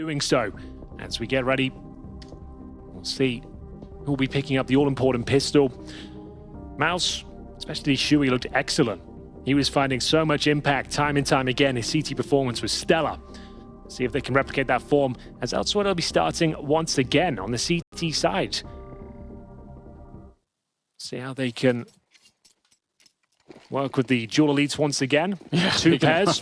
doing so. As we get ready, we'll see who will be picking up the all-important pistol. MOUZ, especially siuhy, looked excellent. He was finding so much impact time and time again. His CT performance was stellar. See if they can replicate that form, as elsewhere they'll be starting once again on the CT side. See how they can work with the dual elites once again. Yeah, 2 pairs.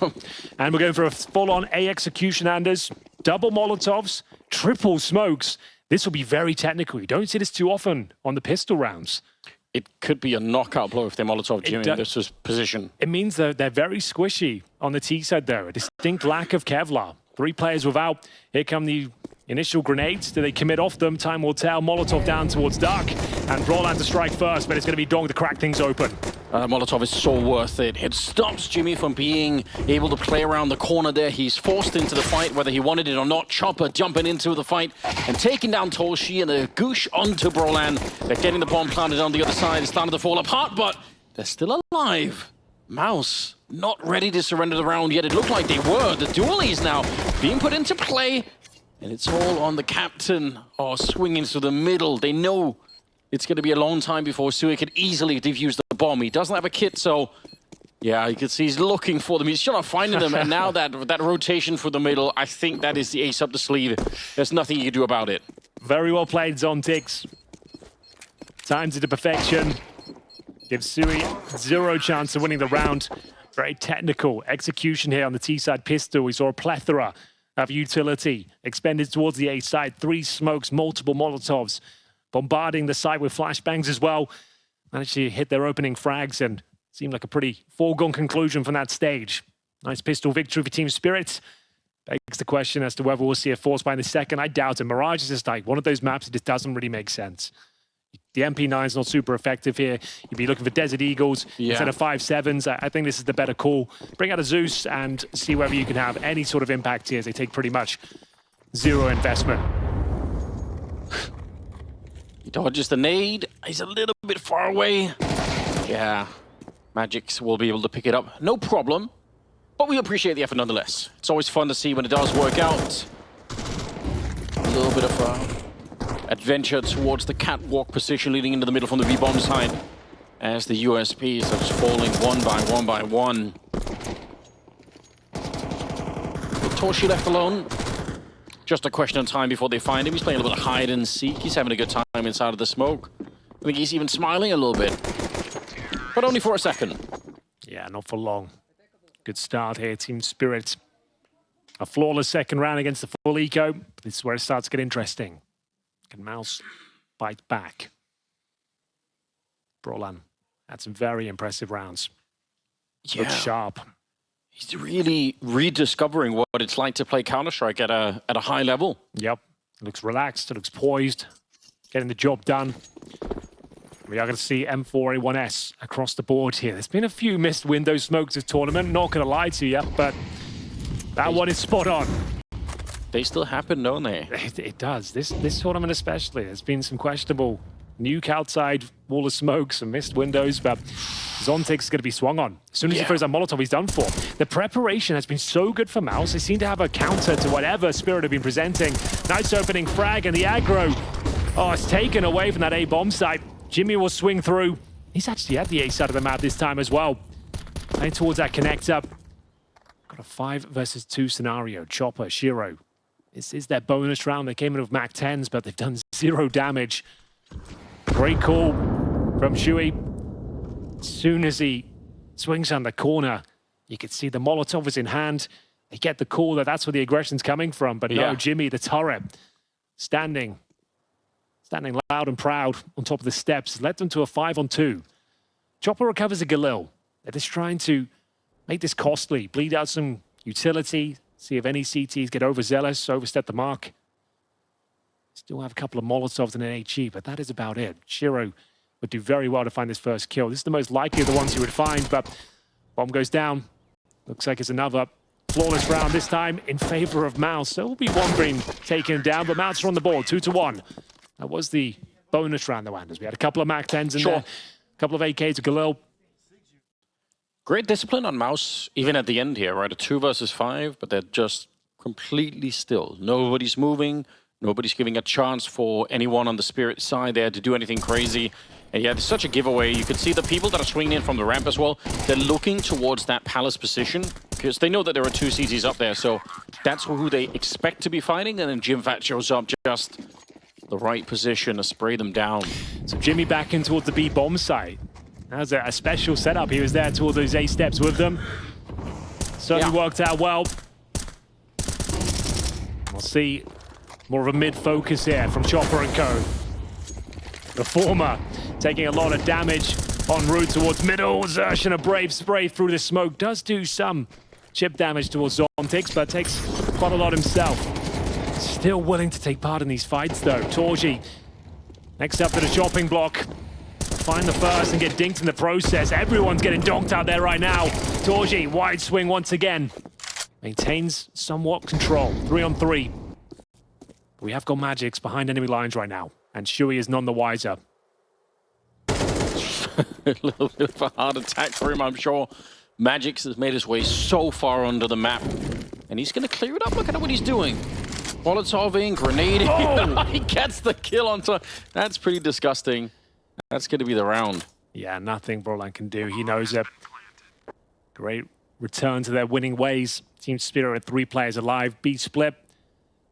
And we're going for a full-on A execution, Anders. Double Molotovs, triple smokes. This will be very technical. You don't see this too often on the pistol rounds. It could be a knockout blow if they Molotov Jimmy in this position. It means that they're very squishy on the T side there. A distinct lack of Kevlar. 3 players without. Here come the initial grenades. Do they commit off them? Time will tell. Molotov down towards Dark. And Brolan to strike first, but it's going to be Dong to crack things open. Molotov is so worth it. It stops Jimmy from being able to play around the corner there. He's forced into the fight, whether he wanted it or not. Chopper jumping into the fight and taking down Toshi and the goosh onto Brolan. They're getting the bomb planted on the other side. It's starting to fall apart, but they're still alive. MOUZ not ready to surrender the round yet. It looked like they were. The dualies now being put into play. And it's all on the captain. Oh, swinging through the middle. They know it's going to be a long time before siuhy could easily defuse the bomb. He doesn't have a kit, so yeah, you can see he's looking for them. He's still not finding them. And now that rotation for the middle, I think that is the ace up the sleeve. There's nothing you can do about it. Very well played, Zontix. Times it to perfection. Gives siuhy 0 chance of winning the round. Very technical execution here on the T-side pistol. We saw a plethora of utility expended towards the A side. 3 smokes, multiple Molotovs, bombarding the site with flashbangs as well. Managed to hit their opening frags and seemed like a pretty foregone conclusion from that stage. Nice pistol victory for Team Spirit. Begs the question as to whether we'll see a force buy in the second. I doubt it. Mirage is just like one of those maps that just doesn't really make sense. The MP9 is not super effective here. You'd be looking for Desert Eagles instead of 5.7s. I think this is the better call. Bring out a Zeus and see whether you can have any sort of impact here as they take pretty much 0 investment. He dodges the nade. He's a little bit far away. Yeah, magixx will be able to pick it up. No problem. But we appreciate the effort nonetheless. It's always fun to see when it does work out. A little bit of adventure towards the catwalk position leading into the middle from the V-bomb side as the USPs are just falling one by one. With Toshi left alone, just a question of time before they find him. He's playing a little bit of hide and seek. He's having a good time inside of the smoke. I think he's even smiling a little bit, but only for a second. Yeah, not for long. Good start here, Team Spirit. A flawless second round against the full eco. This is where it starts to get interesting. Can MOUZ bite back? Brolan had some very impressive rounds. Looks sharp. He's really rediscovering what it's like to play Counter-Strike at a high level. Yep. It looks relaxed. It looks poised. Getting the job done. We are going to see M4A1S across the board here. There's been a few missed window smokes this tournament. Not going to lie to you, but that one is spot on. They still happen, don't they? It does. This tournament especially. There's been some questionable nuke outside, wall of smoke, some missed windows, but Zontix is going to be swung on. As soon as he throws that Molotov, he's done for. The preparation has been so good for MOUZ. They seem to have a counter to whatever Spirit have been presenting. Nice opening frag, and the aggro. Oh, it's taken away from that A-bomb site. Jimmy will swing through. He's actually at the A side of the map this time as well. Playing towards that connector. Got a 5 versus 2 scenario. Chopper, siuhy. This is their bonus round. They came in with Mac 10s, but they've done 0 damage. Great call from siuhy. As soon as he swings on the corner, you can see the Molotov is in hand. They get the call that that's where the aggression's coming from. But no, Jimmy, the turret, standing loud and proud on top of the steps, led them to a 5-on-2. Chopper recovers a Galil. They're just trying to make this costly, bleed out some utility, see if any CTs get overzealous, overstep the mark. Still have a couple of Molotovs and an HE, but that is about it. siuhy would do very well to find this first kill. This is the most likely of the ones he would find, but bomb goes down. Looks like it's another flawless round, this time in favor of MOUZ. So it will be one being taken down, but MOUZ are on the board, 2-1. That was the bonus round, though, Anders. We had a couple of Mac 10s in there, a couple of AKs, Galil. Great discipline on MOUZ, even at the end here, right? A 2 versus 5, but they're just Completely still. Nobody's moving. Nobody's giving a chance for anyone on the Spirit side there to do anything crazy. And yeah, it's such a giveaway. You can see the people that are swinging in from the ramp as well. They're looking towards that Palace position because they know that there are two CTs up there. So that's who they expect to be fighting. And then JimFat shows up just the right position to spray them down. So Jimmy back in towards the B bomb site. That was a special setup. He was there to all those A steps with them. Certainly worked out well. We'll see more of a mid-focus here from Chopper and co. The former taking a lot of damage en route towards middle. Xerxes, a brave spray through the smoke. Does do some chip damage towards Zontix, but takes quite a lot himself. Still willing to take part in these fights, though. Torji, next up to the chopping block. Find the first and get dinked in the process. Everyone's getting donked out there right now. Torji, wide swing once again. Maintains somewhat control. 3-on-3. We have got magixx behind enemy lines right now, and siuhy is none the wiser. A little bit of a hard attack for him, I'm sure. magixx has made his way so far under the map, and he's going to clear it up. Look at what he's doing. Molotoving, grenading. Oh! He gets the kill on top. That's pretty disgusting. That's going to be the round. Yeah, nothing Brolan can do. He knows it. Great return to their winning ways. Team Spirit with 3 players alive. B split.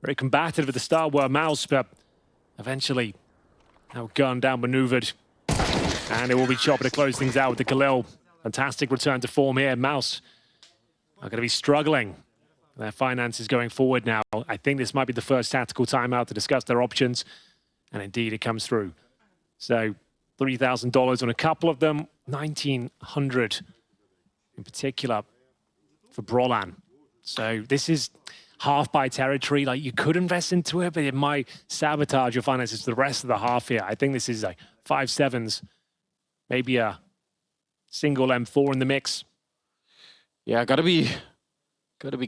Very combative at the start were MOUZ, but eventually outgunned, down-maneuvered. And it will be Chopper to close things out with the Khalil. Fantastic return to form here. MOUZ are going to be struggling. Their finances going forward now. I think this might be the first tactical timeout to discuss their options. And indeed, it comes through. So $3,000 on a couple of them. 1,900 in particular for Brolan. So this is half by territory. Like, you could invest into it, but it might sabotage your finances for the rest of the half here. I think this is like 5-7s, maybe a single M4 in the mix. Yeah, gotta be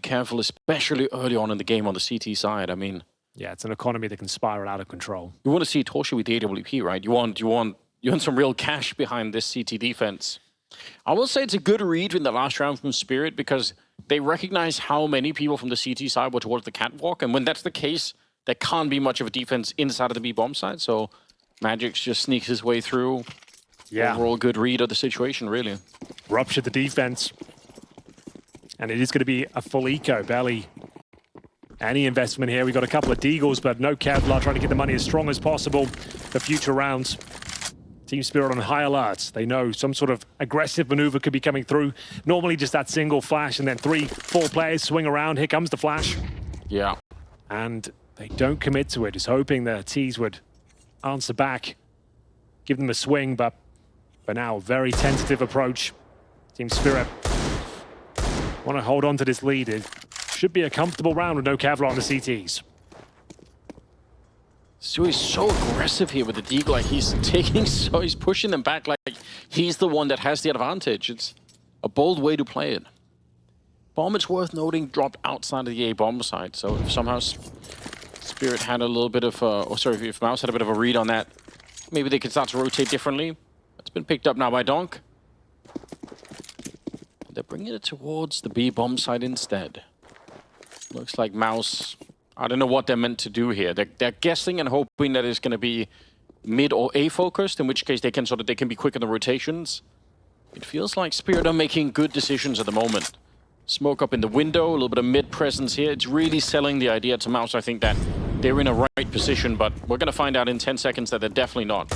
careful, especially early on in the game on the CT side. I mean, yeah, it's an economy that can spiral out of control. You want to see Torshi with the AWP, right? You want some real cash behind this CT defense. I will say it's a good read in the last round from Spirit because they recognize how many people from the CT side were towards the catwalk, and when that's the case, there can't be much of a defense inside of the B bomb side. So magixx just sneaks his way through. Yeah, overall good read of the situation, really. Ruptured the defense. And it is going to be a full eco, barely any investment here. We've got a couple of Deagles, but no Kevlar, trying to get the money as strong as possible for future rounds. Team Spirit on high alert. They know some sort of aggressive maneuver could be coming through. Normally just that single flash and then 3-4 players swing around. Here comes the flash. Yeah. And they don't commit to it. Just hoping the T's would answer back, give them a swing, but for now, very tentative approach. Team Spirit want to hold on to this lead. It should be a comfortable round with no Kevlar on the CTs. Siuhy's so aggressive here with the Deagle. Like, he's pushing them back like he's the one that has the advantage. It's a bold way to play it. Bomb, it's worth noting, dropped outside of the A bomb side. So if somehow Spirit had a little bit of, if MOUZ had a bit of a read on that, maybe they could start to rotate differently. It's been picked up now by Donk. They're bringing it towards the B bomb side instead. Looks like MOUZ, I don't know what they're meant to do here. They're guessing and hoping that it's going to be mid or A focused, in which case they can be quick in the rotations. It feels like Spirit are making good decisions at the moment. Smoke up in the window, a little bit of mid presence here. It's really selling the idea to MOUZ, I think, that they're in a right position, but we're going to find out in 10 seconds that they're definitely not.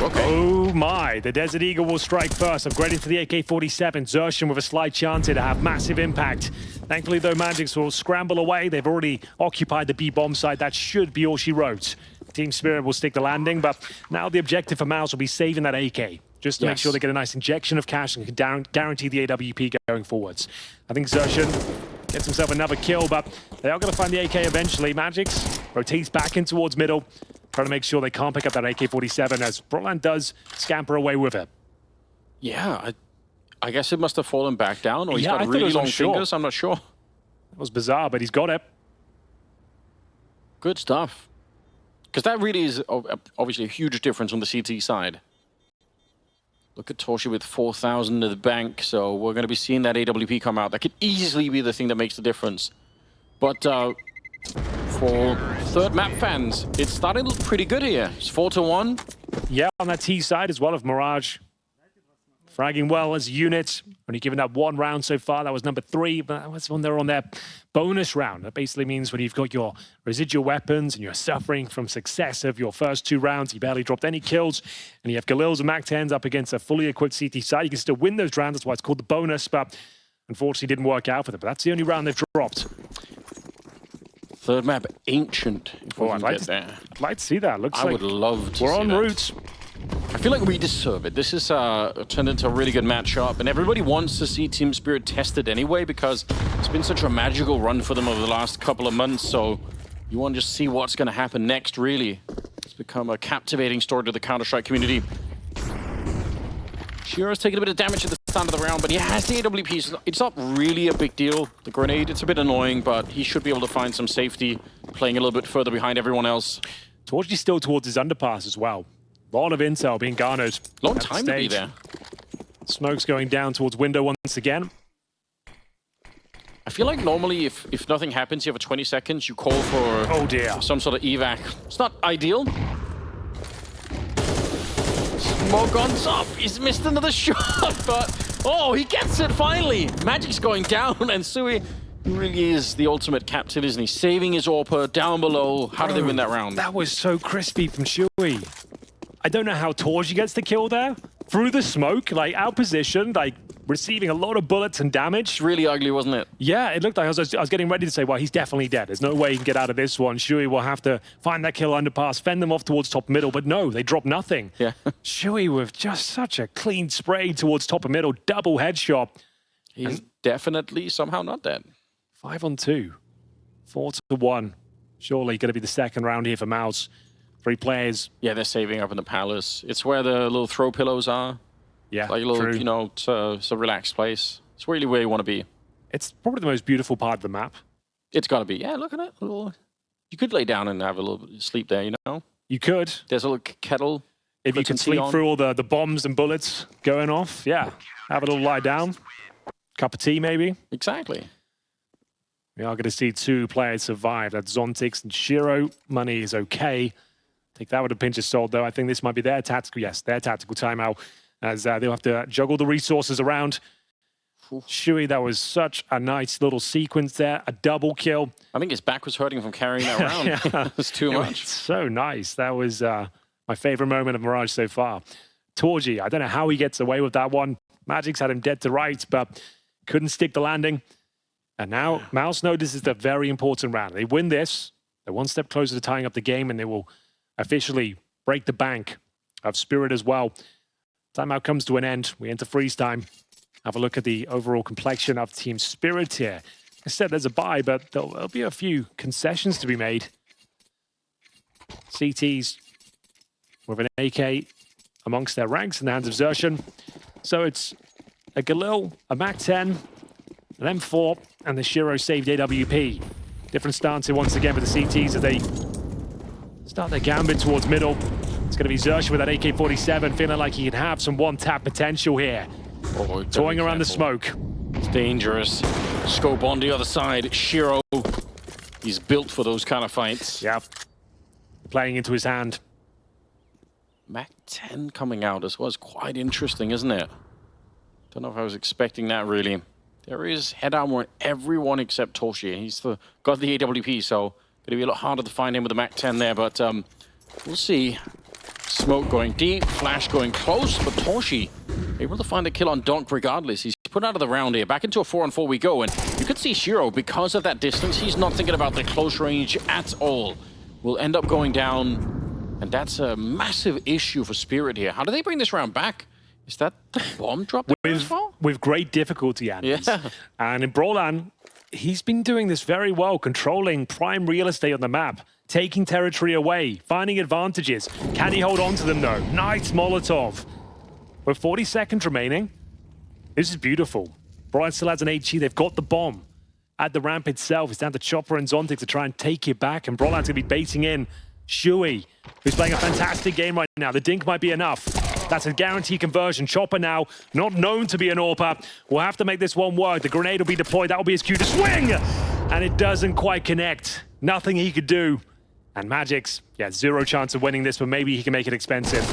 Okay. Oh my, the Desert Eagle will strike first, upgrading to the AK-47. Xerxes with a slight chance here to have massive impact. Thankfully, though, magixx will scramble away. They've already occupied the B bomb site. That should be all she wrote. Team Spirit will stick the landing, but now the objective for MOUZ will be saving that AK, just to make sure they get a nice injection of cash and can guarantee the AWP going forwards. I think Xerxes gets himself another kill, but they are going to find the AK eventually. magixx rotates back in towards middle, trying to make sure they can't pick up that AK-47 as Brolan does scamper away with it. Yeah, I guess it must have fallen back down, or he's got really long fingers, I'm not sure. That was bizarre, but he's got it. Good stuff. Because that really is obviously a huge difference on the CT side. Look at Torshi with 4,000 to the bank, so we're going to be seeing that AWP come out. That could easily be the thing that makes the difference. But for third map fans, it started pretty good here. It's 4-1. Yeah, on that T side as well of Mirage. Fragging well as a unit. Only given up one round so far. That was number 3, but that's when they're on their bonus round. That basically means when you've got your residual weapons and you're suffering from success of your first 2 rounds, you barely dropped any kills, and you have Galils and Mac-10s up against a fully equipped CT side, you can still win those rounds. That's why it's called the bonus, but unfortunately didn't work out for them. But that's the only round they've dropped. Third map, Ancient. I'd like to see that. Looks like I would love to we're see on that. route. I feel like we deserve it. This is turned into a really good matchup, and everybody wants to see Team Spirit tested anyway because it's been such a magical run for them over the last couple of months, so you want to just see what's going to happen next, really. It's become a captivating story to the Counter-Strike community. Shiro's taking a bit of damage at the start of the round, but he has the AWP, so it's not really a big deal. The grenade, it's a bit annoying, but he should be able to find some safety, playing a little bit further behind everyone else. Torchy's still towards his underpass as well. A lot of intel being garnered. Long time to be there. Smoke's going down towards window once again. I feel like normally if nothing happens, you have 20 seconds, you call for some sort of evac. It's not ideal. Smoke on top. He's missed another shot, but oh, he gets it finally. magixx going down, and siuhy really is the ultimate captain, isn't he? Saving his AWP down below. How did they win that round? That was so crispy from siuhy. I don't know how Torchy gets the kill there. Through the smoke, like out-positioned, like receiving a lot of bullets and damage. Really ugly, wasn't it? Yeah, it looked like I was getting ready to say, well, he's definitely dead. There's no way he can get out of this one. siuhy will have to find that kill underpass, fend them off towards top middle, but no, they drop nothing. Yeah. siuhy with just such a clean spray towards top of middle, double headshot. He's definitely somehow not dead. 5-on-2. 4-1. Surely going to be the second round here for MOUZ. 3 players. Yeah, they're saving up in the palace. It's where the little throw pillows are. Yeah, like a little, true. you know, it's a relaxed place. It's really where you want to be. It's probably the most beautiful part of the map. It's got to be. Yeah, look at it. You could lay down and have a little sleep there, you know? You could. There's a little kettle. If you can sleep through all the bombs and bullets going off, yeah. Have a little lie down. Cup of tea, maybe. Exactly. We are going to see 2 players survive. That's Zontix and Shiro. Money is okay. Take that with a pinch of salt, though. I think this might be their tactical, their tactical timeout, as they'll have to juggle the resources around. siuhy, that was such a nice little sequence there. A double kill. I think his back was hurting from carrying that around. Yeah. It was too much. So nice. That was my favorite moment of Mirage so far. Torchy, I don't know how he gets away with that one. magixx had him dead to rights, but couldn't stick the landing. And now MOUZ know this is the very important round. They win this, they're one step closer to tying up the game, and they will officially break the bank of Spirit as well. Timeout comes to an end. We enter freeze time. Have a look at the overall complexion of Team Spirit here. Like I said, there's a buy, but there'll be a few concessions to be made. CTs with an AK amongst their ranks in the hands of Xertion. So it's a Galil, a Mac-10, an M4, and the Shiro saved AWP. Different stance here once again for the CTs as they start their gambit towards middle. It's going to be Xertion with that AK-47, feeling like he can have some one-tap potential here. Oh, toying around the smoke. It's dangerous. Scope on the other side. Shiro, he's built for those kind of fights. Yep. Playing into his hand. Mac-10 coming out as well is quite interesting, isn't it? Don't know if I was expecting that, really. There is head armor on everyone except Torchy. He's got the AWP, so going to be a lot harder to find him with the Mac-10 there, but we'll see. Smoke going deep, flash going close, but Torchy able to find a kill on Donk regardless. He's put out of the round here. Back into a 4-on-4 we go, and you could see Shiro, because of that distance, he's not thinking about the close range at all. Will end up going down, and that's a massive issue for Spirit here. How do they bring this round back? Is that the bomb drop with great difficulty, Andy. Yeah. And in Brolan, he's been doing this very well, controlling prime real estate on the map, taking territory away, finding advantages. Can he hold on to them, though? Nice Molotov. With 40 seconds remaining, this is beautiful. Brolan still has an HE. They've got the bomb at the ramp itself. It's down to Chopper and Zontic to try and take it back, and Brolan's going to be baiting in siuhy, who's playing a fantastic game right now. The dink might be enough. That's a guaranteed conversion. Chopper now, not known to be an AWPer, will have to make this one work. The grenade will be deployed. That will be his cue to swing. and it doesn't quite connect. Nothing he could do. And magixx, yeah, 0 chance of winning this, but maybe he can make it expensive.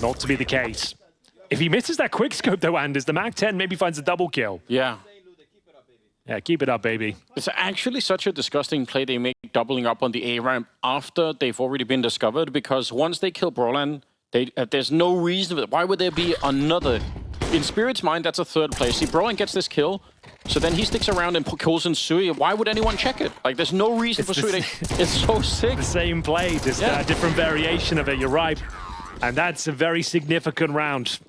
Not to be the case. If he misses that quick scope though, Anders, the Mag-10 maybe finds a double kill. Yeah. Yeah, keep it up, baby. It's actually such a disgusting play they make, doubling up on the A ramp after they've already been discovered, because once they kill Brolan, there's no reason. Why would there be another? In Spirit's mind, that's a third place. See, Brolan gets this kill, so then he sticks around and kills in siuhy. Why would anyone check it? Like, there's no reason for siuhy. It's so sick. The same play, just a different variation of it, you're right. And that's a very significant round.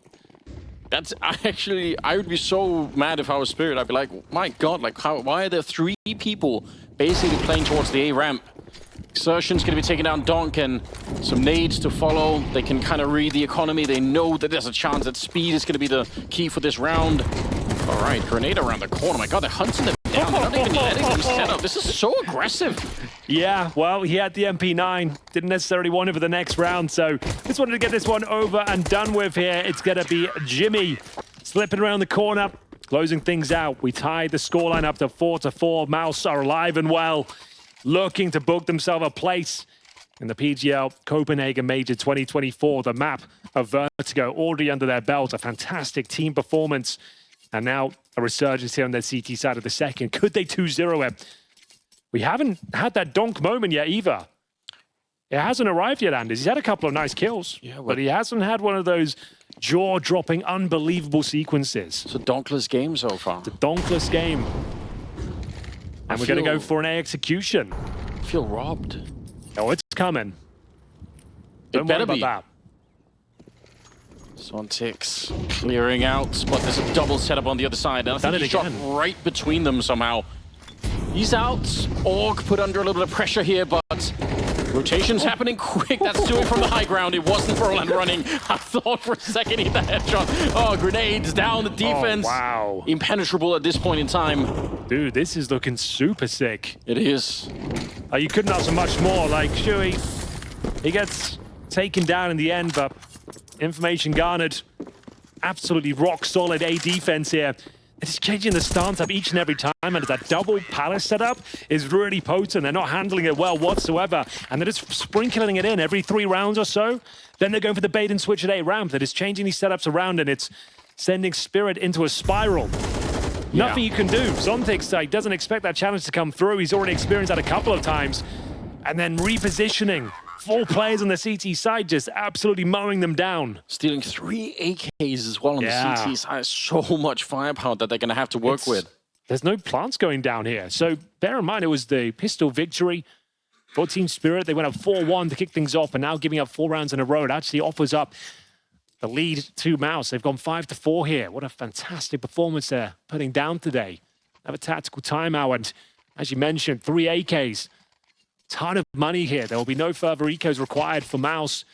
That's I would be so mad if I was Spirit. I'd be like, my God, like, why are there 3 people basically playing towards the A ramp? Exertion's going to be taking down Donk, and some nades to follow. They can kind of read the economy. They know that there's a chance that speed is going to be the key for this round. All right, grenade around the corner. My God, they're hunting them down. They're not even letting them set up. This is so aggressive. Yeah, well, he had the MP9. Didn't necessarily want it for the next round, so just wanted to get this one over and done with here. It's going to be Jimmy slipping around the corner, closing things out. We tied the scoreline up to 4-4. MOUZ are alive and well, looking to book themselves a place in the PGL Copenhagen Major 2024. The map of Vertigo already under their belt. A fantastic team performance. And now a resurgence here on their CT side of the second. Could they 2-0 it? We haven't had that Donk moment yet either. It hasn't arrived yet, Anders. He's had a couple of nice kills, but he hasn't had one of those jaw-dropping, unbelievable sequences. It's a donkless game so far. It's a donkless game. And we're going to go for an A execution. I feel robbed. Oh, it's coming. Don't worry about that. Zontix clearing out, but there's a double setup on the other side. And I think he shot right between them somehow. He's out. Org put under a little bit of pressure here, but rotation's happening quick. That's siuhy from the high ground. It wasn't Brolan running. I thought for a second he had the headshot. Oh, grenades down the defense. Oh, wow. Impenetrable at this point in time. Dude, this is looking super sick. It is. You couldn't ask for much more. Like, siuhy, he gets taken down in the end, but information garnered. Absolutely rock solid A defense here. It's changing the stance up each and every time, and that double palace setup is really potent. They're not handling it well whatsoever, and they're just sprinkling it in every 3 rounds or so. Then they're going for the bait and switch at A ramp. That is changing these setups around, and it's sending Spirit into a spiral. Yeah. Nothing you can do. Zontix doesn't expect that challenge to come through. He's already experienced that a couple of times. And then repositioning. 4 players on the CT side, just absolutely mowing them down. Stealing 3 AKs as well on the CT side. So much firepower that they're going to have to work with. There's no plants going down here. So bear in mind, it was the pistol victory for Team Spirit. They went up 4-1 to kick things off, and now giving up 4 rounds in a row. It actually offers up the lead to MOUZ. They've gone 5-4 here. What a fantastic performance they're putting down today. Have a tactical timeout, and as you mentioned, 3 AKs. Ton of money here. There will be no further ecos required for MOUZ.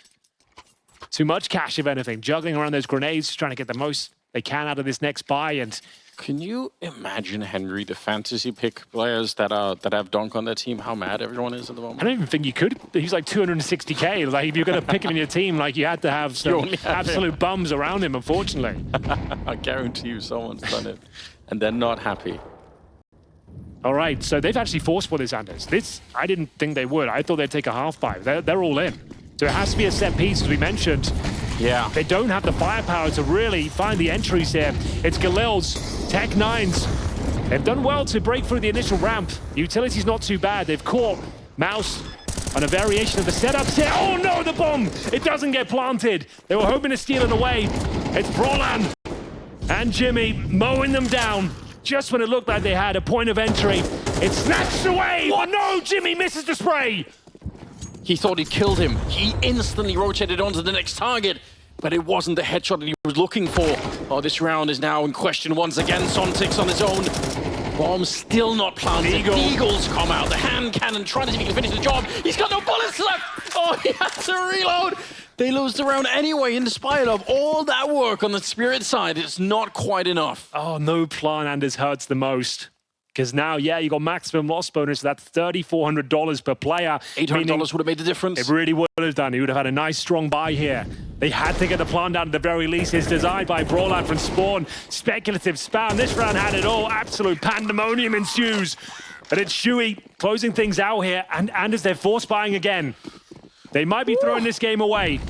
Too much cash, if anything. Juggling around those grenades, trying to get the most they can out of this next buy. And can you imagine, Henry, the fantasy pick players that have Donk on their team, how mad everyone is at the moment? I don't even think you could. He's like 260k. Like, if you're going to pick him in your team, like, you had to have some absolute bums around him, unfortunately. I guarantee you someone's done it. And they're not happy. All right, so they've actually forced for this, Anders. This, I didn't think they would. I thought they'd take a half buy. They're all in. So it has to be a set piece, as we mentioned. Yeah. They don't have the firepower to really find the entries here. It's Galil's, Tech 9s. They've done well to break through the initial ramp. Utility's not too bad. They've caught MOUZ on a variation of the setups here. Oh no, the bomb! It doesn't get planted. They were hoping to steal it away. It's Brolan and Jimmy mowing them down. Just when it looked like they had a point of entry, it's snatched away! What? But no, Jimmy misses the spray! He thought he killed him. He instantly rotated onto the next target, but it wasn't the headshot that he was looking for. Oh, this round is now in question once again. Zontix on his own. Bomb still not planted. Eagles come out. The hand cannon trying to see if he can finish the job. He's got no bullets left! Oh, he had to reload! They lose the round anyway, in spite of all that work on the Spirit side. It's not quite enough. Oh, no plan, Anders, hurts the most. Because now, yeah, you got maximum loss bonus. So that's $3,400 per player. $800 would have made the difference. It really would have done. He would have had a nice, strong buy here. They had to get the plant down at the very least. His design by Brawlan from Spawn. Speculative spam. This round had it all. Absolute pandemonium ensues. But it's siuhy closing things out here. And as they're force buying again, they might be throwing this game away.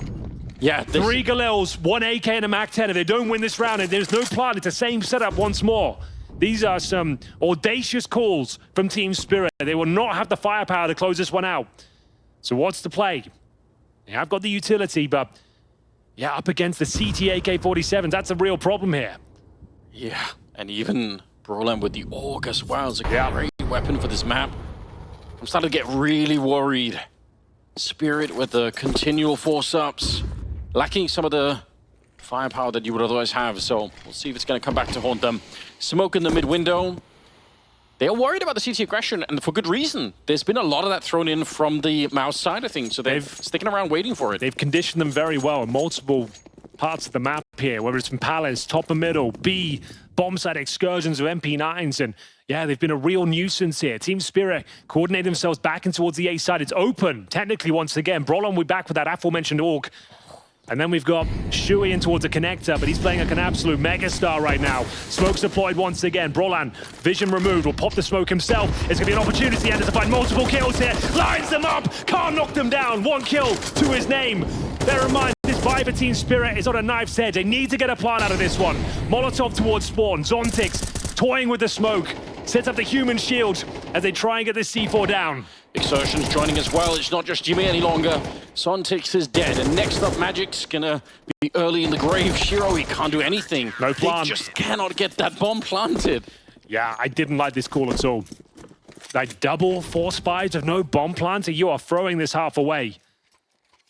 Yeah, 3 Galils, 1 AK and a MAC-10. If they don't win this round, and there's no plant, it's the same setup once more. These are some audacious calls from Team Spirit. They will not have the firepower to close this one out. So what's the play? They have got the utility, but yeah, up against the CT AK-47s, that's a real problem here. Yeah, and even Brawlan with the AUG as well is a great weapon for this map. I'm starting to get really worried. Spirit with the continual force-ups, lacking some of the firepower that you would otherwise have, so we'll see if it's going to come back to haunt them. Smoke in the mid-window. They're worried about the CT aggression, and for good reason. There's been a lot of that thrown in from the MOUZ side of things, so they're sticking around waiting for it. They've conditioned them very well in multiple parts of the map here, whether it's from Palace, top and middle, B, bomb site excursions with MP9s, and yeah, they've been a real nuisance here. Team Spirit coordinate themselves back and towards the A side. It's open, technically, once again. Brawlan will be back with that aforementioned AUG. And then we've got siuhy in towards the connector, but he's playing like an absolute megastar right now. Smoke's deployed once again. Brawlan, vision removed, will pop the smoke himself. It's going to be an opportunity to find multiple kills here. Lines them up, can't knock them down. 1 kill to his name. Bear in mind, this buy for Team Spirit is on a knife's edge. They need to get a plant out of this one. Molotov towards spawn. Zontix toying with the smoke. Sets up the human shield as they try and get this C4 down. Exertion's joining as well. It's not just Jimmy any longer. Zontix is dead. And next up, magixx gonna be early in the grave. siuhy can't do anything. No plant. They just cannot get that bomb planted. Yeah, I didn't like this call at all. Like double force buys with no bomb planter. You are throwing this half away.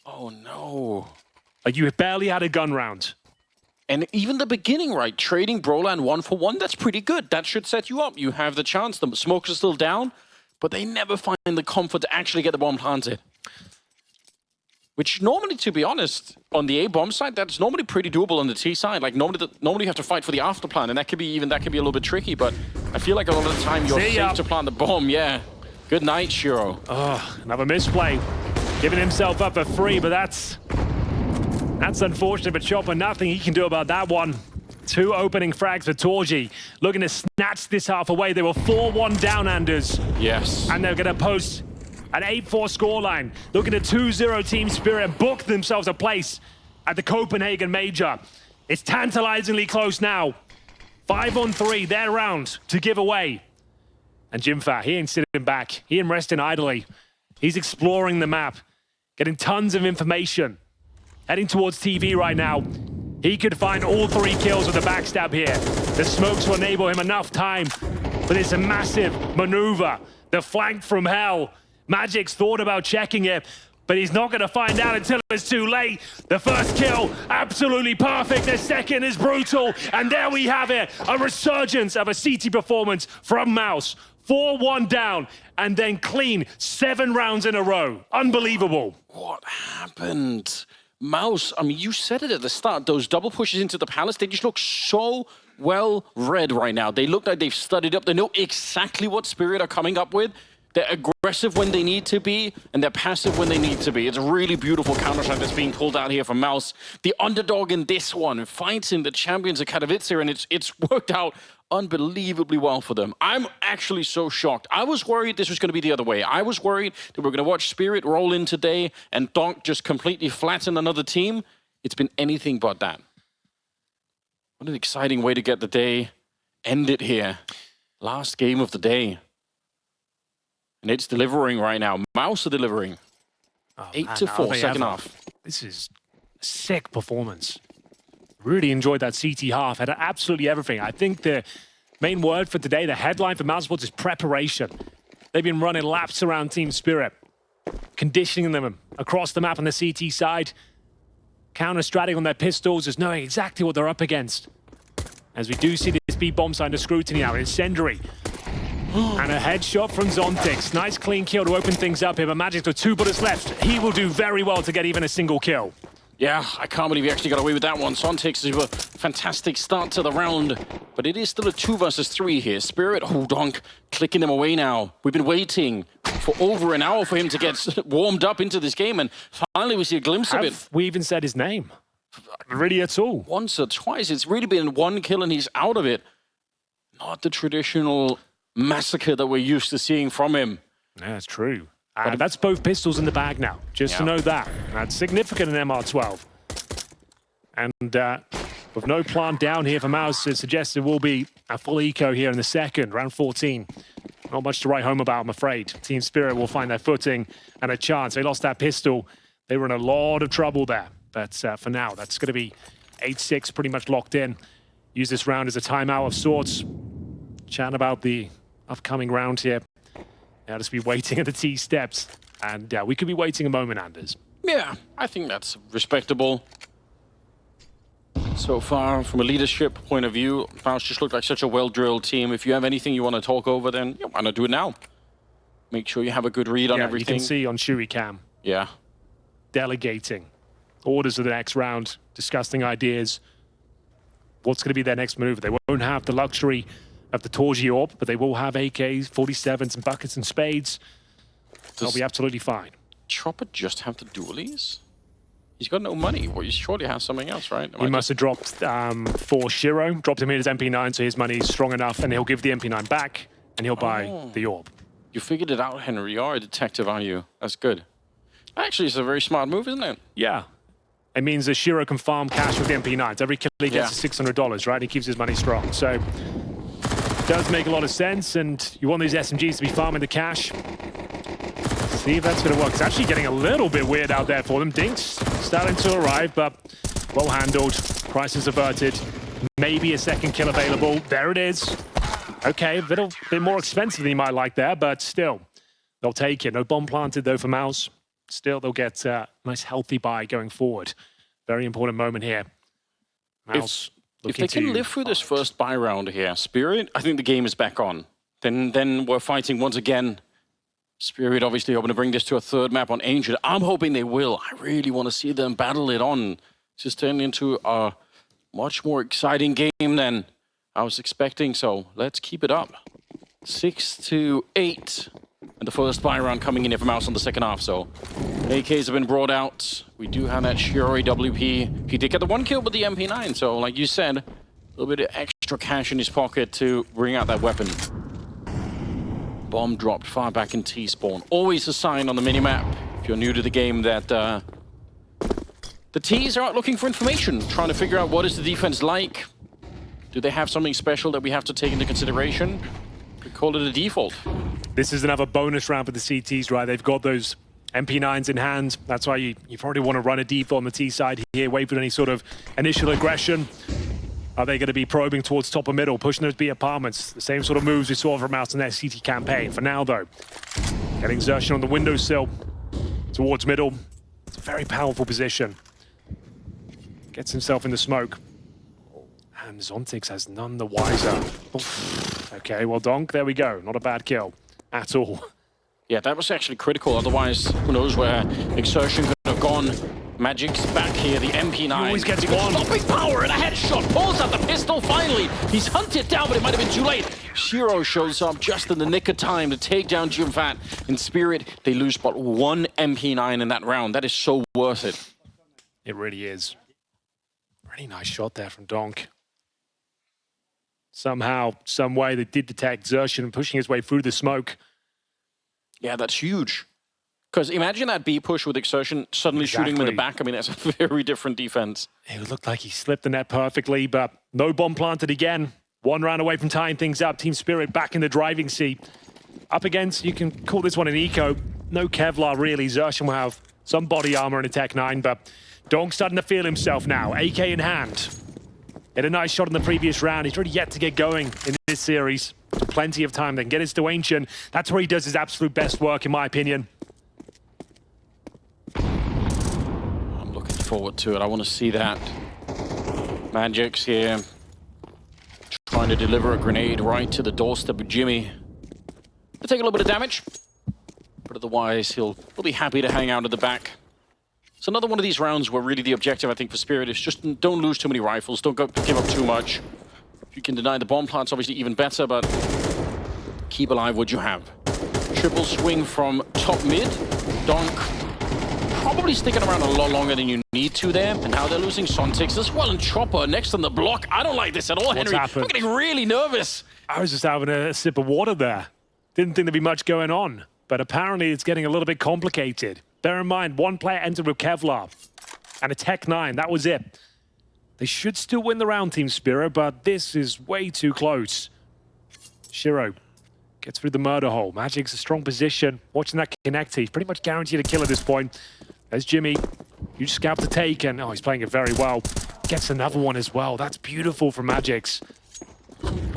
Oh no. Like you barely had a gun round. And even the beginning, right? Trading Brawlan 1-for-1, that's pretty good. That should set you up. You have the chance. The smokes are still down, but they never find the comfort to actually get the bomb planted. Which normally, to be honest, on the A bomb side, that's normally pretty doable on the T side. Like normally you have to fight for the after plan, and that could be a little bit tricky. But I feel like a lot of the time you're safe to plant the bomb. Yeah. Good night, siuhy. Oh, another misplay. Giving himself up for free, but that's unfortunate. But Chopper, nothing he can do about that one. 2 opening frags for Torji. Looking to snatch this half away. They were 4-1 down, Anders. Yes. And they're going to post an 8-4 scoreline. Looking to 2-0 Team Spirit, book themselves a place at the Copenhagen Major. It's tantalizingly close now. 5-on-3, their round to give away. And Jimfa, he ain't sitting back. He ain't resting idly. He's exploring the map, getting tons of information. Heading towards TV right now. He could find all 3 kills with a backstab here. The smokes will enable him enough time for this massive maneuver. The flank from hell. magixx thought about checking it, but he's not going to find out until it's too late. The first kill, absolutely perfect. The second is brutal. And there we have it. A resurgence of a CT performance from MOUZ. 4-1 down, and then clean 7 rounds in a row. Unbelievable. What happened? MOUZ, I mean, you said it at the start. Those double pushes into the palace, they just look so well read right now. They look like they've studied up. They know exactly what Spirit are coming up with. They're aggressive when they need to be, and they're passive when they need to be. It's a really beautiful counter-attack that's being pulled out here from MOUZ. The underdog in this one, fighting the champions of Katowice, and it's worked out unbelievably well for them. I'm actually so shocked. I was worried this was going to be the other way. I was worried that we're going to watch Spirit roll in today and Donk just completely flatten another team. It's been anything but that. What an exciting way to get the day ended here. Last game of the day. And it's delivering right now. MOUZ are delivering. 8-4, second half. This is a sick performance. Really enjoyed that CT half. Had absolutely everything. I think the main word for today, the headline for MOUZ Sports is preparation. They've been running laps around Team Spirit, conditioning them across the map on the CT side, counter-stratting on their pistols, just knowing exactly what they're up against. As we do see this B bomb side under scrutiny now, incendiary. And a headshot from Zontix. Nice clean kill to open things up here, but magixx with 2 bullets left. He will do very well to get even a single kill. Yeah, I can't believe he actually got away with that one. Zontix is a fantastic start to the round, but it is still a 2 versus 3 here. Spirit, oh, Donk, clicking him away now. We've been waiting for over an hour for him to get warmed up into this game, and finally we see a glimpse of it. We even said his name? Really at all? Once or twice. It's really been 1 kill and he's out of it. Not the traditional massacre that we're used to seeing from him. Yeah, that's true. And that's both pistols in the bag now, just to know that. That's significant in MR12. And with no plant down here for MOUZ, it suggests it will be a full eco here in the second, round 14. Not much to write home about, I'm afraid. Team Spirit will find their footing and a chance. They lost that pistol. They were in a lot of trouble there. But for now, that's going to be 8-6 pretty much locked in. Use this round as a timeout of sorts. Chat about the upcoming round here. Now just be waiting at the T steps. And we could be waiting a moment, Anders. Yeah, I think that's respectable. So far, from a leadership point of view, MOUZ just looked like such a well-drilled team. If you have anything you want to talk over, then why not do it now? Make sure you have a good read on everything. You can see on siuhy cam. Yeah. Delegating. Orders of the next round. Discussing ideas. What's going to be their next move? They won't have the luxury of the Torgi Orb, but they will have AKs, 47s, and buckets and spades. They'll be absolutely fine. Chopper just have the dualies? He's got no money. Well, he surely has something else, right? He must have dropped for Shiro, dropped him in his MP9, so his money's strong enough, and he'll give the MP9 back, and he'll buy the Orb. You figured it out, Henry. You are a detective, aren't you? That's good. Actually, it's a very smart move, isn't it? Yeah. It means that Shiro can farm cash with the MP9s. Every kill he gets is $600, right? He keeps his money strong. So, it does make a lot of sense, and you want these SMGs to be farming the cash. See if that's going to work. It's actually getting a little bit weird out there for them. Dinks starting to arrive, but well handled. Prices averted. Maybe a second kill available. There it is. Okay, a bit more expensive than you might like there, but still, they'll take it. No bomb planted, though, for MOUZ. Still, they'll get a nice, healthy buy going forward. Very important moment here. MOUZ if they can live through this first buy round here, Spirit, I think the game is back on. Then we're fighting once again. Spirit obviously hoping to bring this to a third map on Angel. I'm hoping they will. I really want to see them battle it on. It's just turned into a much more exciting game than I was expecting. So let's keep it up. 6-8. And the first buy round coming in here for MOUZ on the second half. So AKs have been brought out. We do have that Shiro WP. He did get the 1 kill with the MP9. So like you said, a little bit of extra cash in his pocket to bring out that weapon. Bomb dropped far back in T-spawn. Always a sign on the minimap, if you're new to the game, that the Ts are out looking for information, trying to figure out what is the defense like. Do they have something special that we have to take into consideration? We call it a default. This is another bonus round for the CTs, right? They've got those MP9s in hand. That's why you probably want to run a default on the T side here, wait for any sort of initial aggression. Are they going to be probing towards top or middle, pushing those B apartments? The same sort of moves we saw from MOUZ in their CT campaign. For now, though, getting Xerxon on the windowsill towards middle. It's a very powerful position. Gets himself in the smoke. And Zontix has none the wiser. Okay, well, Donk, there we go. Not a bad kill at all. Yeah, that was actually critical. Otherwise, who knows where Exertion could have gone. magixx back here, the MP9. He always gets one. Stopping power and a headshot. Pulls out the pistol finally. He's hunted down, but it might have been too late. Shiro shows up just in the nick of time to take down Jimfat. In Spirit, they lose but 1 MP9 in that round. That is so worth it. It really is. Really nice shot there from Donk. Somehow, some way, they did detect Xerxon pushing his way through the smoke. Yeah, that's huge. Because imagine that B push with Exertion suddenly shooting him in the back. I mean, that's a very different defense. It looked like he slipped the net perfectly, but no bomb planted again. 1 round away from tying things up. Team Spirit back in the driving seat. Up against, you can call this one an eco. No Kevlar, really. Xerxon will have some body armor and a Tech 9, but Donk's starting to feel himself now. AK in hand. Had a nice shot in the previous round. He's really yet to get going in this series. Plenty of time. They can get his to Ancient. That's where he does his absolute best work, in my opinion. I'm looking forward to it. I want to see that. magixx here. Trying to deliver a grenade right to the doorstep of Jimmy. He'll take a little bit of damage. But otherwise, he'll be happy to hang out at the back. It's another one of these rounds where really the objective, I think, for Spirit is just don't lose too many rifles, don't give up too much. If you can deny the bomb plants, obviously even better, but keep alive what you have. Triple swing from top mid. Donk probably sticking around a lot longer than you need to there. And now they're losing Sontix as well. And Chopper next on the block. I don't like this at all, Henry. I'm getting really nervous. I was just having a sip of water there. Didn't think there'd be much going on. But apparently it's getting a little bit complicated. Bear in mind, one player entered with Kevlar and a Tech 9. That was it. They should still win the round, Team Spirit, but this is way too close. Shiro gets through the murder hole. magixx a strong position. Watching that connect, he's pretty much guaranteed a kill at this point. There's Jimmy. Huge scalp to take, and oh, he's playing it very well. Gets another one as well. That's beautiful from magixx.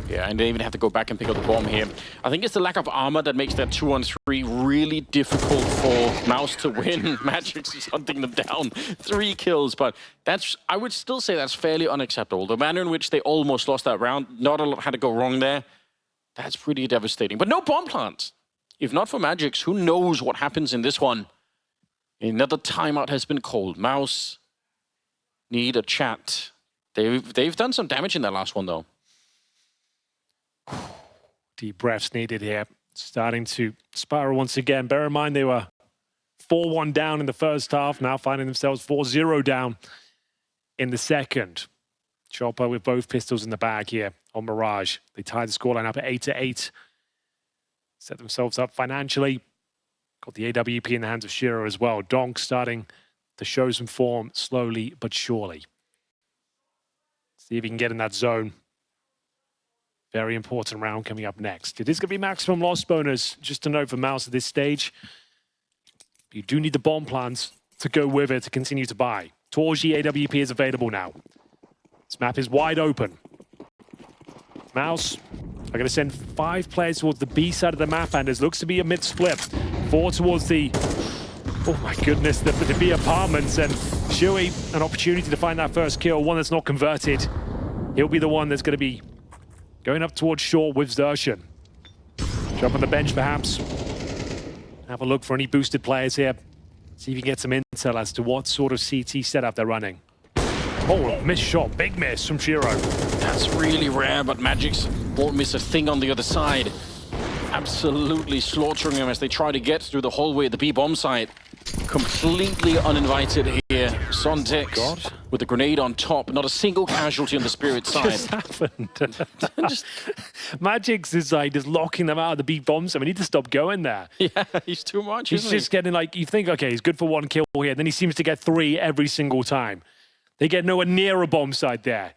Yeah, and they even have to go back and pick up the bomb here. I think it's the lack of armor that makes that 2-on-3 really difficult for MOUZ to win. magixx is hunting them down. 3 kills, but I would still say that's fairly unacceptable. The manner in which they almost lost that round, not a lot had to go wrong there. That's pretty devastating. But no bomb plants. If not for magixx, who knows what happens in this one? Another timeout has been called. MOUZ need a chat. They've done some damage in that last one, though. Deep breaths needed here. Starting to spiral once again. Bear in mind they were 4-1 down in the first half. Now finding themselves 4-0 down in the second. Chopper with both pistols in the bag here on Mirage. They tied the scoreline up at 8-8. Set themselves up financially. Got the AWP in the hands of Shiro as well. Donk starting to show some form slowly but surely. See if he can get in that zone. Very important round coming up next. It is going to be maximum loss bonus, just to note for MOUZ at this stage. You do need the bomb plans to go with it to continue to buy. Torji AWP is available now. This map is wide open. MOUZ are going to send 5 players towards the B side of the map, and there looks to be a mid-split. 4 towards the, oh my goodness, the B apartments, and siuhy an opportunity to find that first kill, one that's not converted. He'll be the one that's going to be going up towards short with Zershan. Jump on the bench perhaps. Have a look for any boosted players here. See if you can get some intel as to what sort of CT setup they're running. Oh, missed shot. Big miss from Shiro. That's really rare, but magixx won't miss a thing on the other side. Absolutely slaughtering them as they try to get through the hallway at the B-bomb site. Completely uninvited here. Sontix with the grenade on top. Not a single casualty on the Spirit side. What just happened? magixx is like just locking them out of the B-bombs. I mean, we need to stop going there. Yeah, he's too much, He's just getting like, you think, okay, he's good for 1 kill here. Then he seems to get 3 every single time. They get nowhere near a bomb site there.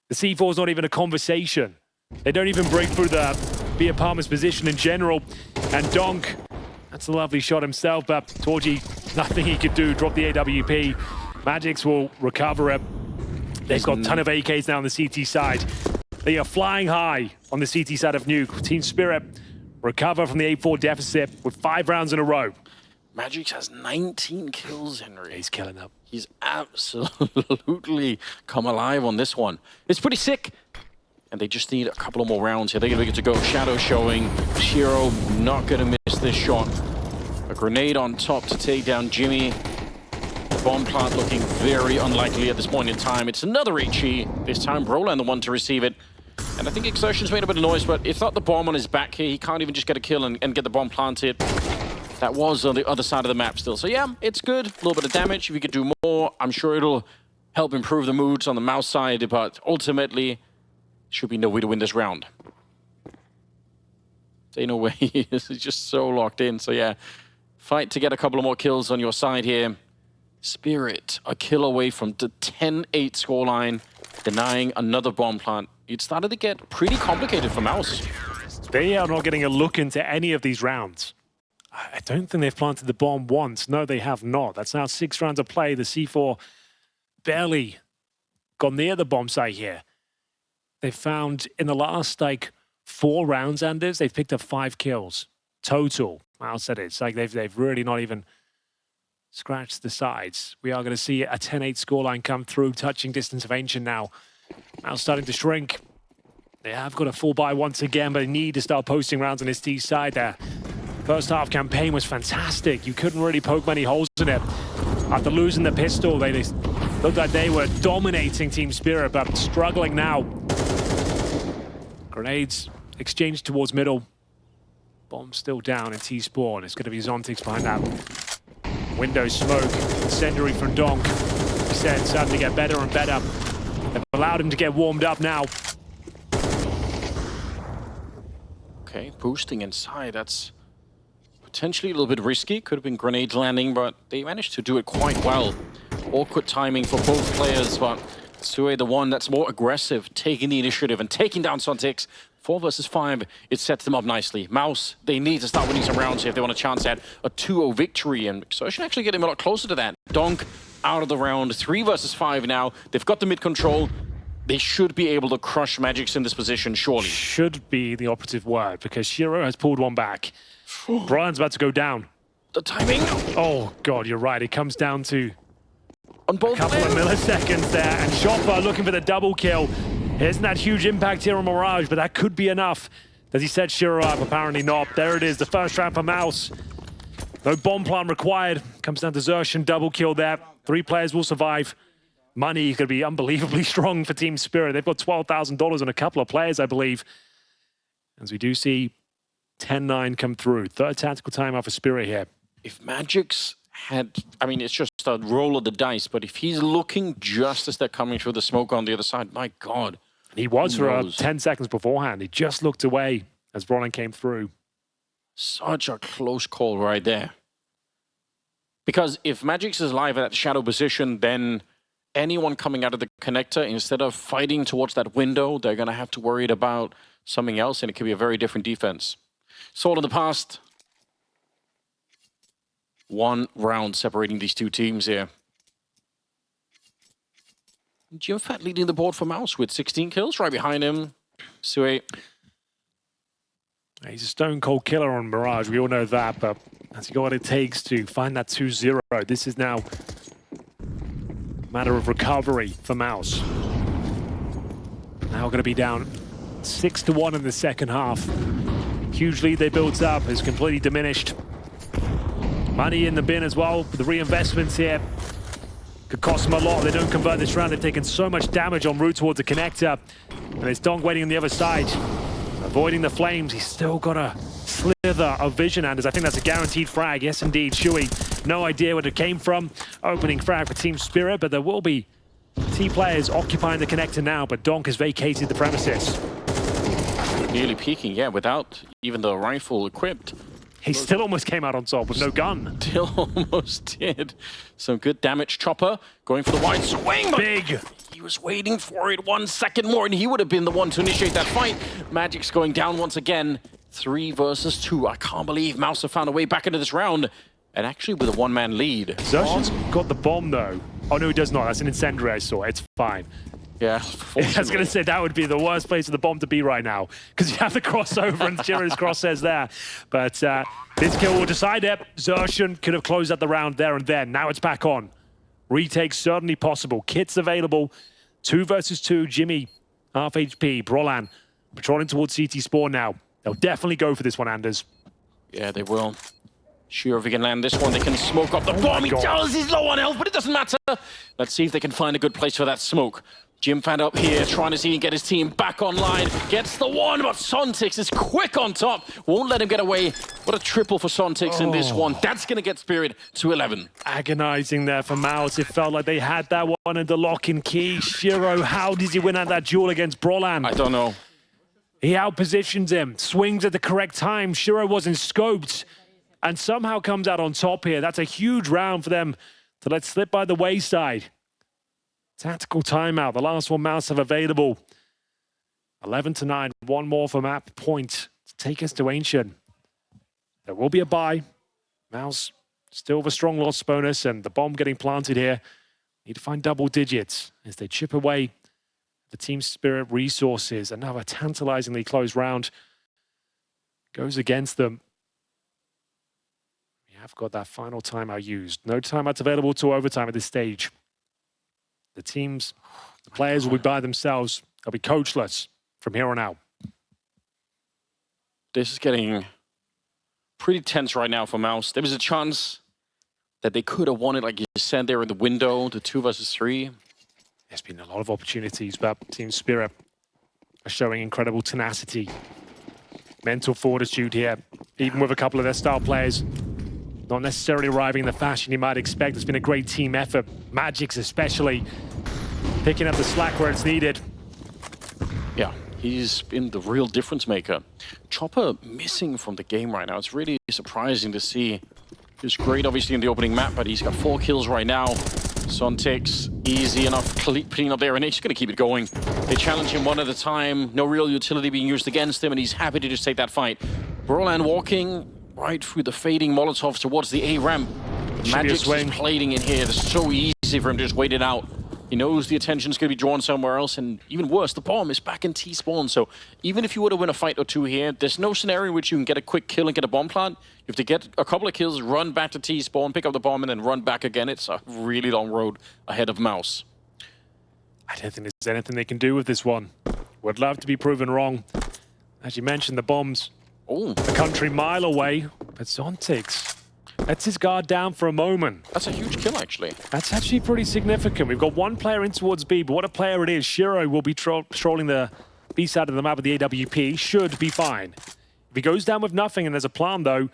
The C4 is not even a conversation. They don't even break through the B apartment's position in general. And Donk, that's a lovely shot himself, but Torji, nothing he could do. Drop the AWP. magixx will recover it. They've got a ton of AKs now on the CT side. They are flying high on the CT side of Nuke. Team Spirit recover from the 8-4 deficit with 5 rounds in a row. magixx has 19 kills, Henry. He's killing up. He's absolutely come alive on this one. It's pretty sick. And they just need a couple of more rounds here. They're going to be good to go. Shadow showing. Shiro not going to miss this shot. A grenade on top to take down Jimmy. The bomb plant looking very unlikely at this point in time. It's another HE. This time, Broland the one to receive it. And I think Exertion's made a bit of noise, but it's not the bomb on his back here. He can't even just get a kill and get the bomb planted. That was on the other side of the map still. So yeah, it's good. A little bit of damage. If you could do more, I'm sure it'll help improve the moods on the MOUZ side, but ultimately, should be no way to win this round. Say no way. This is just so locked in. So yeah, fight to get a couple of more kills on your side here. Spirit, a kill away from the 10-8 scoreline, denying another bomb plant. It started to get pretty complicated for MOUZ. They are not getting a look into any of these rounds. I don't think they've planted the bomb once. No, they have not. That's now 6 rounds of play. The C4 barely got near the bomb site here. They found in the last, 4 rounds, Anders, they've picked up 5 kills total. MOUZ said it's like they've really not even scratched the sides. We are going to see a 10-8 scoreline come through, touching distance of Ancient now. MOUZ starting to shrink. They have got a full buy once again, but they need to start posting rounds on his T side there. First half campaign was fantastic. You couldn't really poke many holes in it. After losing the pistol, they looked like they were dominating Team Spirit, but struggling now. Grenades exchanged towards middle. Bomb still down in T-Spawn. It's going to be Zontix behind that. Window smoke. Incendiary from Donk. He said it's starting to get better and better. They've allowed him to get warmed up now. Okay, boosting inside. That's potentially a little bit risky. Could have been grenades landing, but they managed to do it quite well. Awkward timing for both players, but siuhy, the one that's more aggressive, taking the initiative and taking down Zontix. 4 versus 5, it sets them up nicely. MOUZ, they need to start winning some rounds here if they want a chance at a 2-0 victory, and so I should actually get him a lot closer to that. Donk out of the round, 3 versus 5 now. They've got the mid control. They should be able to crush magixx in this position, surely. Should be the operative word, because siuhy has pulled one back. Brian's about to go down. The timing. Oh, God, you're right. It comes down to on both a couple of milliseconds there, and Chopper looking for the double kill. Isn't that huge impact here on Mirage, but that could be enough. Does he set siuhy up? Apparently not. There it is, the first round for MOUZ. No bomb plant required. Comes down to Xertion, double kill there. 3 players will survive. Money is going to be unbelievably strong for Team Spirit. They've got $12,000 on a couple of players, I believe. As we do see 10-9 come through. Third tactical timeout for Spirit here. If magixx had, I mean, it's just a roll of the dice, but if he's looking just as they're coming through the smoke on the other side, my God. He was for 10 seconds beforehand. He just looked away as Roland came through. Such a close call right there. Because if magixx is live at that shadow position, then anyone coming out of the connector, instead of fighting towards that window, they're going to have to worry about something else, and it could be a very different defense. Saw it in the past. 1 round separating these 2 teams here. Jimfat leading the board for MOUZ with 16 kills. Right behind him, siuhy. He's a stone-cold killer on Mirage. We all know that, but has he got what it takes to find that 2-0? This is now a matter of recovery for MOUZ. Now going to be down 6-1 in the second half. Huge lead they built up is completely diminished. Money in the bin as well. The reinvestments here could cost them a lot if they don't convert this round. They've taken so much damage en route towards the connector. And it's Donk waiting on the other side. Avoiding the flames. He's still got a slither of vision, Anders. I think that's a guaranteed frag. Yes, indeed. siuhy, no idea where it came from. Opening frag for Team Spirit, but there will be T players occupying the connector now, but Donk has vacated the premises. Nearly peeking, yeah, without even the rifle equipped. He still almost came out on top with no gun. Still almost did. Some good damage. Chopper going for the wide swing. Big. He was waiting for it 1 second more, and he would have been the one to initiate that fight. magixx going down once again. 3 versus 2. I can't believe MOUZ have found a way back into this round. And actually with a 1-man lead. Xertion's got the bomb, though. Oh, no, he does not. That's an incendiary I saw. It's fine. Yeah, I was going to say that would be the worst place for the bomb to be right now, because you have the crossover and siuhy's crosshairs there. But this kill will decide it. Xertion could have closed out the round there and then. Now it's back on. Retake certainly possible. Kits available. 2 versus 2. Jimmy, half HP. Brolan patrolling towards CT Spawn now. They'll definitely go for this one, Anders. Yeah, they will. Sure, if we can land this one, they can smoke up the bomb. He does, he's low on health, but it doesn't matter. Let's see if they can find a good place for that smoke. Jimfat up here, trying to see and get his team back online. Gets the one, but Zontix is quick on top. Won't let him get away. What a triple for Zontix in this one. That's going to get Spirit to 11. Agonizing there for MOUZ. It felt like they had that one in the lock and key. siuhy, how does he win out that duel against Brolan? I don't know. He outpositions him, swings at the correct time. siuhy wasn't scoped, and somehow comes out on top here. That's a huge round for them to let slip by the wayside. Tactical timeout, the last one MOUZ have available. 11-9, 1 more for map point to take us to Ancient. There will be a bye. MOUZ still with a strong loss bonus, and the bomb getting planted here. Need to find double digits as they chip away the Team Spirit resources. Another tantalizingly close round goes against them. We have got that final timeout used. No timeouts available to overtime at this stage. The players will be by themselves. They'll be coachless from here on out. This is getting pretty tense right now for MOUZ. There was a chance that they could have won it, like you said there in the window, the 2 versus 3. There's been a lot of opportunities, but Team Spirit are showing incredible tenacity. Mental fortitude here, even with a couple of their star players not necessarily arriving in the fashion you might expect. It's been a great team effort. magixx especially picking up the slack where it's needed. Yeah, he's been the real difference maker. Chopper missing from the game right now. It's really surprising to see. He's great, obviously, in the opening map, but he's got 4 kills right now. Sontics, easy enough clean up there, and he's going to keep it going. They challenge him one at a time. No real utility being used against him, and he's happy to just take that fight. Brolan walking right through the fading Molotovs towards the A ramp. magixx is plating in here. It's so easy for him to just wait it out. He knows the attention's going to be drawn somewhere else, and even worse, the bomb is back in T-spawn. So even if you were to win a fight or 2 here, there's no scenario in which you can get a quick kill and get a bomb plant. You have to get a couple of kills, run back to T-spawn, pick up the bomb, and then run back again. It's a really long road ahead of MOUZ. I don't think there's anything they can do with this one. Would love to be proven wrong. As you mentioned, the bomb's a country mile away, but Sontics lets his guard down for a moment. That's a huge kill, actually. That's actually pretty significant. We've got 1 player in towards B, but what a player it is. siuhy will be trolling the B side of the map with the AWP. Should be fine. If he goes down with nothing and there's a plant, though,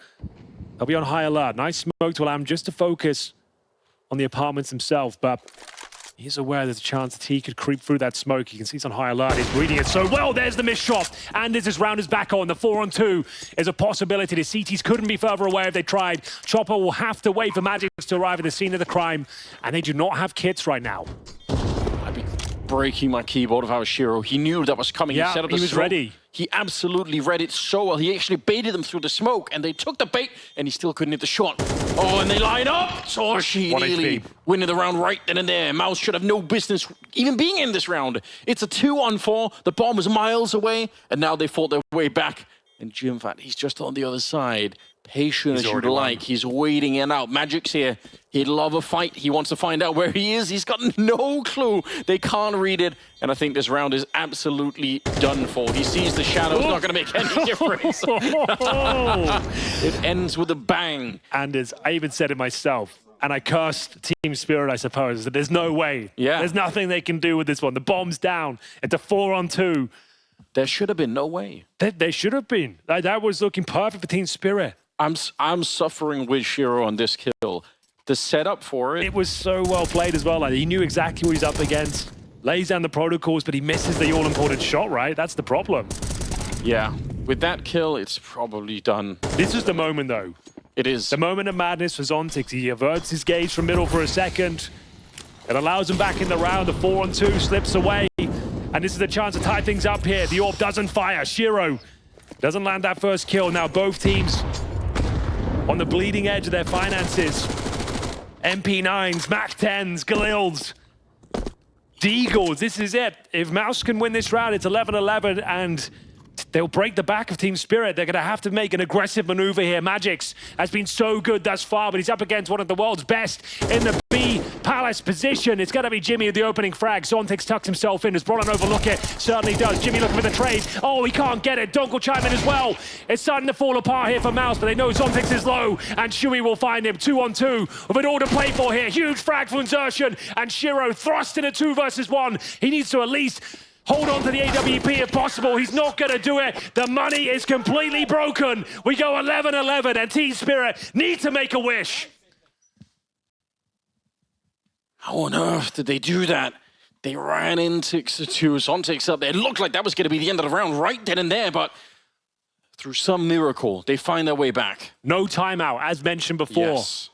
they'll be on high alert. Nice smoke to allow him just to focus on the apartments himself, but he's aware there's a chance that he could creep through that smoke. You can see he's on high alert. He's reading it so well. There's the missed shot. And as this round is back on, the 4-on-2 is a possibility. The CTs couldn't be further away if they tried. Chopper will have to wait for magixx to arrive at the scene of the crime, and they do not have kits right now. I'd be breaking my keyboard if I was siuhy. He knew that was coming. Yeah, he set up he the was smoke. ready. He absolutely read it so well. He actually baited them through the smoke, and they took the bait, and he still couldn't hit the shot. Oh, and they line up. siuhy nearly winning the round right then and there. MOUZ should have no business even being in this round. It's a 2-on-4. The bomb was miles away, and now they fought their way back. And Jimfat, he's just on the other side. Patient as you'd like. He's waiting it out. magixx here. He'd love a fight. He wants to find out where he is. He's got no clue. They can't read it. And I think this round is absolutely done for. He sees the shadows. Not going to make any difference. It ends with a bang. And as I even said it myself, and I cursed Team Spirit, I suppose, that there's no way. Yeah. There's nothing they can do with this one. The bomb's down. It's a 4-on-2. There should have been no way. There should have been. That was looking perfect for Team Spirit. I'm suffering with siuhy on this kill. The setup for it. It was so well played as well. Like, he knew exactly what he's up against. Lays down the protocols, but he misses the all-important shot, right? That's the problem. Yeah. With that kill, it's probably done. This is the moment, though. It is. The moment of madness for Sontics. He averts his gaze from middle for a second. It allows him back in the round. The 4-on-2 slips away. And this is the chance to tie things up here. The AWP doesn't fire. siuhy doesn't land that first kill. Now both teams on the bleeding edge of their finances. MP9s, MAC-10s, Galils, Deagles. This is it. If MOUZ can win this round, it's 11-11, and they'll break the back of Team Spirit. They're going to have to make an aggressive maneuver here. magixx has been so good thus far, but he's up against one of the world's best in the B Palace position. It's going to be Jimmy with the opening frag. Sontics tucks himself in. Does Brolan overlook it? Certainly does. Jimmy looking for the trade. Oh, he can't get it. Donk will chime in as well. It's starting to fall apart here for MOUZ, but they know Sontics is low, and siuhy will find him. 2-on-2 with it all to play for here. Huge frag for insertion, and siuhy thrust in a 2 versus 1. He needs to at least hold on to the AWP if possible. He's not going to do it. The money is completely broken. We go 11-11, and Team Spirit need to make a wish. How on earth did they do that? They ran into Sontics up there. It looked like that was going to be the end of the round right then and there, but through some miracle, they find their way back. No timeout, as mentioned before. Yes.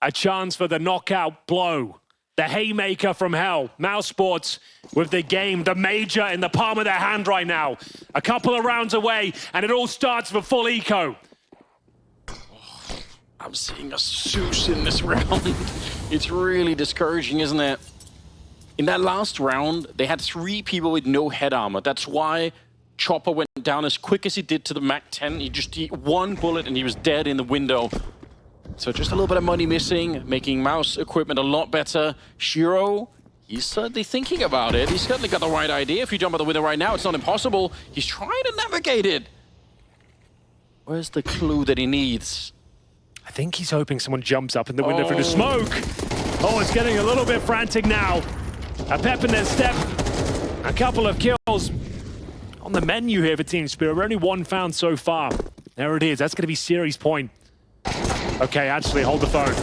A chance for the knockout blow. The haymaker from hell. MOUZ Sports with the game, the major in the palm of their hand right now. A couple of rounds away, and it all starts with full eco. I'm seeing a Zeus in this round. It's really discouraging, isn't it? In that last round, they had 3 people with no head armor. That's why Chopper went down as quick as he did to the MAC-10. He just hit 1 bullet and he was dead in the window. So just a little bit of money missing, making MOUZ equipment a lot better. siuhy, he's certainly thinking about it. He's certainly got the right idea. If you jump out the window right now, it's not impossible. He's trying to navigate it. Where's the clue that he needs? I think he's hoping someone jumps up in the window through the smoke. Oh, it's getting a little bit frantic now. A pep in their step. A couple of kills on the menu here for Team Spirit. We're only one found so far. There it is. That's going to be series point. Okay, actually, hold the phone.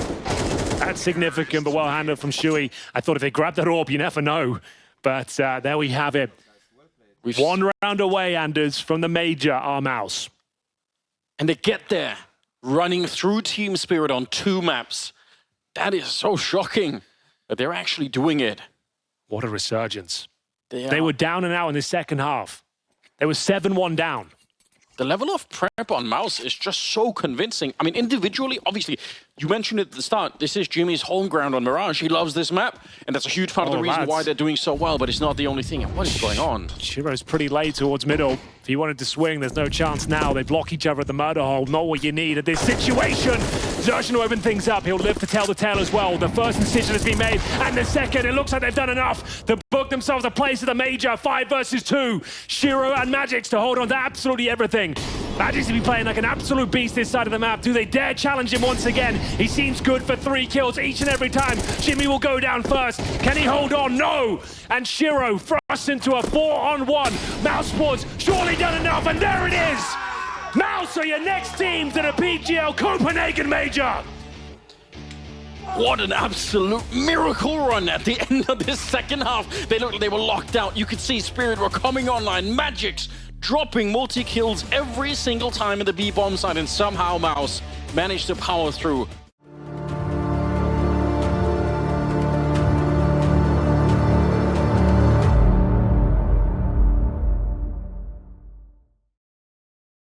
That's significant, but well handled from siuhy. I thought if they grabbed that orb, you never know. But there we have it. One round away, Anders, from the major, our MOUZ. And they get there, running through Team Spirit on 2 maps. That is so shocking that they're actually doing it. What a resurgence. They were down and out in the second half. They were 7-1 down. The level of prep on MOUZ is just so convincing. I mean, individually, obviously, you mentioned it at the start, this is Jimmy's home ground on Mirage. He loves this map, and that's a huge part of the reason why they're doing so well, but it's not the only thing. What is going on? Shiro's pretty late towards middle. If he wanted to swing, there's no chance now. They block each other at the murder hole. Not what you need at this situation. Xerxon will open things up. He'll live to tell the tale as well. The first incision has been made, and the second, it looks like they've done enough to book themselves a place at the major. 5 versus 2. Shiro and magixx to hold on to absolutely everything. magixx to be playing like an absolute beast this side of the map. Do they dare challenge him once again? He seems good for 3 kills each and every time. Jimmy will go down first. Can he hold on? No! And Shiro thrusts into a 4-on-1. MOUZ Sports surely done enough, and there it is! MOUZ are your next team to the PGL Copenhagen Major! What an absolute miracle run at the end of this second half. They looked like they were locked out. You could see Spirit were coming online. magixx dropping multi-kills every single time in the B-bomb side, and somehow MOUZ managed to power through.